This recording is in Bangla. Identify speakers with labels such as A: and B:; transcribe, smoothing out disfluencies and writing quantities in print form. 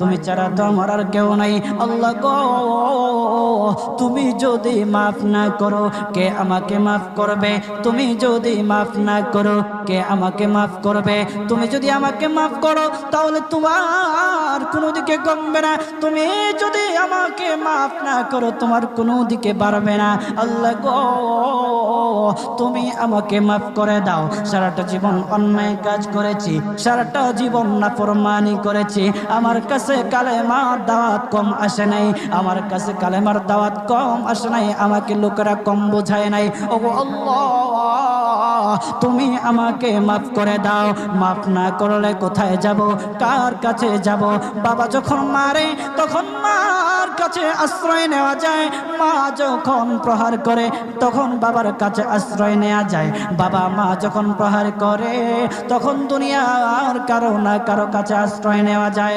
A: তুমি ছাড়া তো আমার আর কেউ নাই। আল্লাহ গো, তুমি যদি মাফ না করো কে আমাকে মাফ করবে? তুমি যদি মাফ না করো কে আমাকে মাফ করবে? তুমি যদি আমাকে মাফ করো তাহলে তোমার কোনো দিকে কমবে না, তুমি যদি আমাকে মাফ না করো তোমার কোনো দিকে বাড়বে না। আল্লাহ গো, তুমি আমাকে মাফ করে দাও। সারাটা জীবন অন্যায় কাজ করেছি, সারাটা জীবন নাফরমানি করেছি, আমার কাছে কালেমার দাওয়াত কম আসে নাই, আমার কাছে কালেমার দাওয়াত কম আসে নাই, আমাকে লোকেরা কম বোঝায় নাই। ওগো আল্লাহ, তুমি আমাকে মাফ করে দাও। মাফ না করলে কোথায় যাব, কার কাছে যাব? বাবা যখন মারে তখন মার কাছে আশ্রয় নেওয়া যায়, মা যখন প্রহার করে তখন বাবার কাছে আশ্রয় নেওয়া যায়, বাবা মা যখন প্রহার করে তখন দুনিয়ার কারো না কারো কাছে আশ্রয় নেওয়া যায়।